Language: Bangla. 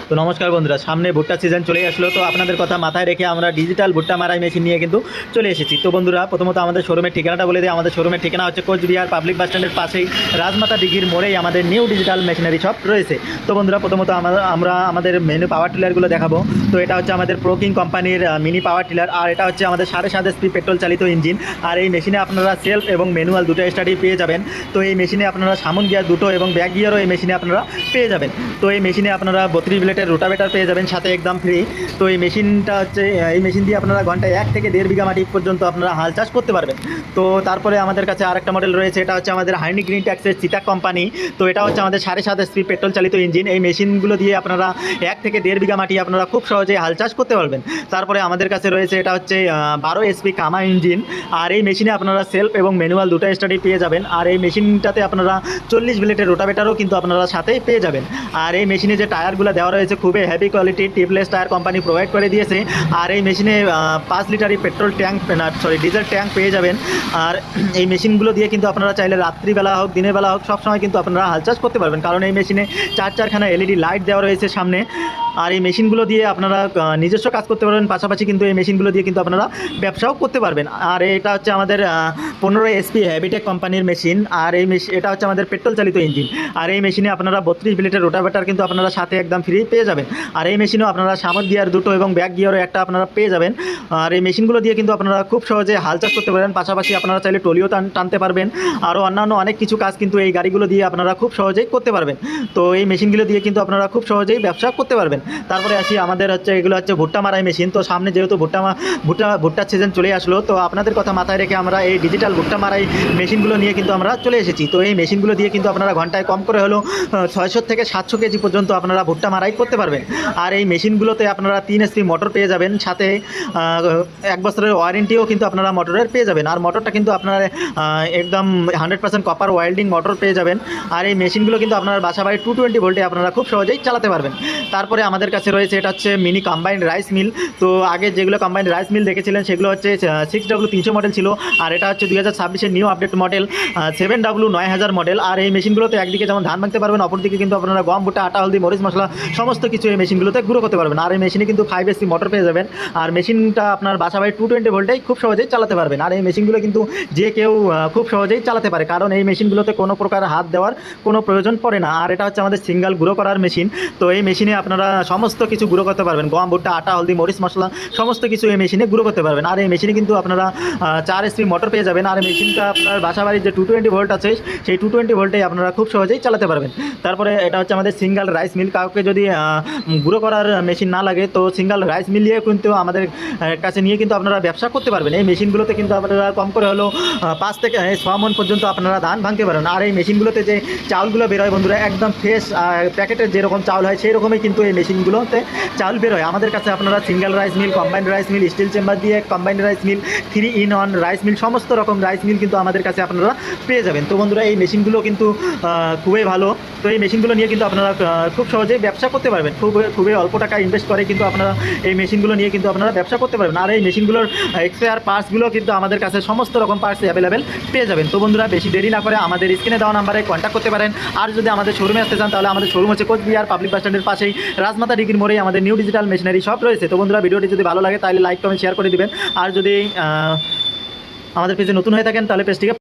তো নমস্কার বন্ধুরা, সামনে ভুট্টা সিজন চলে আসলো। তো আপনাদের কথা মাথায় রেখে আমরা ডিজিটাল ভুট্টা মারাই মেশিন নিয়ে কিন্তু চলে এসেছি। তো বন্ধুরা, প্রথমত আমাদের শোরুমের ঠিকানাটা বলে দিই। আমাদের শোরুমের ঠিকানা হচ্ছে কোচবিহার পাবলিক বাস স্ট্যান্ডের পাশেই রাজমাতা ডিঘির মোড়েই আমাদের নিউ ডিজিটাল মেশিনারি শপ রয়েছে। তো বন্ধুরা, প্রথমত আমরা আমাদের মেনু পাওয়ার টিলারগুলো দেখাবো। তো এটা হচ্ছে আমাদের প্রোকিং কোম্পানির মিনি পাওয়ার টিলার, আর এটা হচ্ছে আমাদের 7.5 HP পেট্রোল চালিত ইঞ্জিন। আর এই মেশিনে আপনারা সেলফ এবং ম্যানুয়াল দুটো স্টাডি পেয়ে যাবেন। তো এই মেশিনে আপনারা সামন গিয়ার দুটো এবং ব্যাক গিয়ারও এই মেশিনে আপনারা পেয়ে যাবেন। তো এই মেশিনে আপনারা 32 ব্লেডের রোটাভেটার পেয়ে যাবেন, সাথে একদম ফ্রি। তো এই মেশিনটা হচ্ছে, এই মেশিন দিয়ে আপনারা ঘন্টায় 1 থেকে 1.5 বিঘা মাটি পর্যন্ত আপনারা হাল চাষ করতে পারবেন। তো তারপরে আমাদের কাছে আরেকটা মডেল রয়েছে, এটা হচ্ছে আমাদের হাইনি গ্রিন ট্যাক্সের চিতা কোম্পানি। তো এটা হচ্ছে আমাদের 7.5 HP পেট্রোল চালিত ইঞ্জিন। এই মেশিনগুলো দিয়ে আপনারা 1 থেকে 1.5 বিঘা মাটি আপনারা খুব সহজে হাল চাষ করতে পারবেন। তারপরে আমাদের কাছে রয়েছে, এটা হচ্ছে 12 HP কামা ইঞ্জিন। আর এই মেশিনে আপনারা সেলফ এবং ম্যানুয়াল দুটো স্টাডি পেয়ে যাবেন। আর এই মেশিনটাতে আপনারা 40 ব্লেডের রোটাভেটারও কিন্তু আপনারা সাথেই পেয়ে যাবেন। আর এই মেশিনে যে টায়ারগুলো দেওয়া রয়েছে খুবই হেভি কোয়ালিটির টিপলেস টায়ার কোম্পানি প্রোভাইড করে দিয়েছে। আর এই মেশিনে 5 লিটারই পেট্রোল ট্যাঙ্ক ডিজেল ট্যাঙ্ক পেয়ে যাবেন। আর এই মেশিনগুলো দিয়ে কিন্তু আপনারা চাইলে রাত্রিবেলা হোক দিনের বেলা হোক সবসময় কিন্তু আপনারা হাল চাষ করতে পারবেন, কারণ এই মেশিনে 4খানা LED লাইট দেওয়া রয়েছে সামনে। আর এই মেশিনগুলো দিয়ে আপনারা নিজস্ব কাজ করতে পারবেন, পাশাপাশি কিন্তু এই মেশিনগুলো দিয়ে কিন্তু আপনারা ব্যবসাও করতে পারবেন। আর এটা হচ্ছে আমাদের 15 HP হ্যাবিটেক কোম্পানির মেশিন। আর এই এটা হচ্ছে আমাদের পেট্রোল চালিত ইঞ্জিন। আর এই মেশিনে আপনারা 32 ব্লেডের রোটাভেটার কিন্তু আপনারা সাথে একদম ফ্রি পেয়ে যাবেন। আর এই মেশিনেও আপনারা সামন গিয়ার দুটো এবং ব্যাক গিয়ারও একটা আপনারা পেয়ে যাবেন। আর এই মেশিনগুলো দিয়ে কিন্তু আপনারা খুব সহজে হাল চাষ করতে পারবেন, পাশাপাশি আপনারা চাইলে টলিও টানতে পারবেন। আরও অন্যান্য অনেক কিছু কাজ কিন্তু এই গাড়িগুলো দিয়ে আপনারা খুব সহজেই করতে পারবেন। তো এই মেশিনগুলো দিয়ে কিন্তু আপনারা খুব সহজেই ব্যবসা করতে পারবেন। তারপরে আসি, আমাদের হচ্ছে এগুলো হচ্ছে ভুট্টা মারাই মেশিন। তো সামনে যেহেতু ভুট্টার সিজন চলে আসলো, তো আপনাদের কথা মাথায় রেখে আমরা এই ডিজিটাল ভুট্টা মারাই মেশিনগুলো নিয়ে কিন্তু আমরা চলে এসেছি। তো এই মেশিনগুলো দিয়ে কিন্তু আপনারা ঘন্টায় কম করে হলেও 600 থেকে 700 কেজি পর্যন্ত আপনারা ভুট্টা মারাই করতে পারবেন। আর এই মেশিনগুলোতে আপনারা 3 HP মোটর পেয়ে যাবেন, সাথে 1 বছরের ওয়ারেন্টিও কিন্তু আপনারা মোটরের পেয়ে যাবেন। আর মোটরটা কিন্তু আপনারা একদম 100% কপার ওয়েল্ডিং মোটর পেয়ে যাবেন। আর এই মেশিনগুলো কিন্তু আপনার বাসা বাড়ি 220 ভোল্টে আপনারা খুব সহজেই চালাতে পারবেন। তারপরে আমাদের কাছে রয়েছে, এটা হচ্ছে মিনি কম্বাইন্ড রাইস মিল। তো আগে যেগুলো কম্বাইন্ড রাইস মিল দেখেছিলেন সেগুলো হচ্ছে 6W300 মডেল ছিল, আর এটা হচ্ছে 2026-এর new update model 7W9000 model. আর এই মেশিনগুলোতে একদিকে যেমন ধান ভাঙতে পারবেন, অপরদিকে কিন্তু আপনারা গম, ভুট্টা, আটা, হলদি, মরিচ মশলা সমস্ত কিছু এই মেশিনগুলোতে গুঁড়ো করতে পারবেন। আর এই মেশিনে কিন্তু 5 HP মোটর পেয়ে যাবেন। আর মেশিনটা আপনার বাসা বাড়ি 220 ভোল্টেই খুব সহজেই চালাতে পারবেন। আর এই মেশিনগুলো কিন্তু যে কেউ খুব সহজেই চালাতে পারে, কারণ এই মেশিনগুলোতে কোনো প্রকার হাত দেওয়ার কোনো প্রয়োজন পড়ে না। আর এটা হচ্ছে আমাদের সিঙ্গেল গুঁড়ো করার মেশিন। তো এই মেশিনে আপনারা সমস্ত কিছু গুঁড়ো করতে পারবেন, গম, ভুট্টা, আটা, হলদি, মরিচ মশলা সমস্ত কিছু এই মেশিনে গুঁড়ো করতে পারবেন। আর এই মেশিনে কিন্তু আপনারা 4 HP মোটর পেয়ে যাবেন। আর এই মেশিনটা আপনার বাসা বাড়ির যে 220 ভোল্ট আছে সেই 220 ভোল্টেই আপনারা খুব সহজেই চালাতে পারবেন। তারপরে এটা হচ্ছে আমাদের সিঙ্গেল রাইস মিল। কাউকে যদি গুঁড়ো করার মেশিন না লাগে, তো সিঙ্গেল রাইস মিল নিয়ে কিন্তু আমাদের কাছে নিয়ে কিন্তু আপনারা ব্যবসা করতে পারবেন। এই মেশিনগুলোতে কিন্তু আপনারা কম করে হলেও 5 থেকে 6 মণ পর্যন্ত আপনারা ধান ভাঙতে পারেন। আর এই মেশিনগুলোতে যে চাউলগুলো বেরোয় বন্ধুরা, একদম ফ্রেশ প্যাকেটের যেরকম চাউল হয় সেই রকমই কিন্তু এই মেশিনগুলোতে চাউল বেরোয়। আমাদের কাছে আপনারা single rice mill, combined rice mill, steel chamber দিয়ে combined rice mill, 3-in-1 rice mill, সমস্ত রকম রাইস মিল কিন্তু আমাদের কাছে আপনারা পেয়ে যাবেন। তো বন্ধুরা, এই মেশিনগুলো কিন্তু খুবই ভালো। তো এই মেশিনগুলো নিয়ে কিন্তু আপনারা খুব সহজেই ব্যবসা করতে পারবেন। খুবই অল্প টাকা ইনভেস্ট করে কিন্তু আপনারা এই মেশিনগুলো নিয়ে কিন্তু আপনারা ব্যবসা করতে পারবেন। আর এই মেশিনগুলোর এক্সপায়ার পার্টসগুলো কিন্তু আমাদের কাছে সমস্ত রকম পার্টস অ্যাভেলেবেল পেয়ে যাবেন। তো বন্ধুরা, বেশি দেরি না করে আমাদের স্ক্রিনে দেওয়া নাম্বারে কন্ট্যাক্ট করতে পারেন। আর যদি আমাদের শোরুমে আসতে চান, তাহলে আমাদের শোরুম হচ্ছে কোচবিহার পাবলিক বাস স্ট্যান্ডের পাশেই রাজমাতা ডিঘির মোড়েই আমাদের নিউ ডিজিটাল মেশিনারি শপ রয়েছে। তো বন্ধুরা, ভিডিওটি যদি ভালো লাগে তাহলে লাইক, কমেন্ট, শেয়ার করে দিবেন। আর যদি আমাদের পেজে নতুন হয়ে থাকেন তাহলে পেজটিকে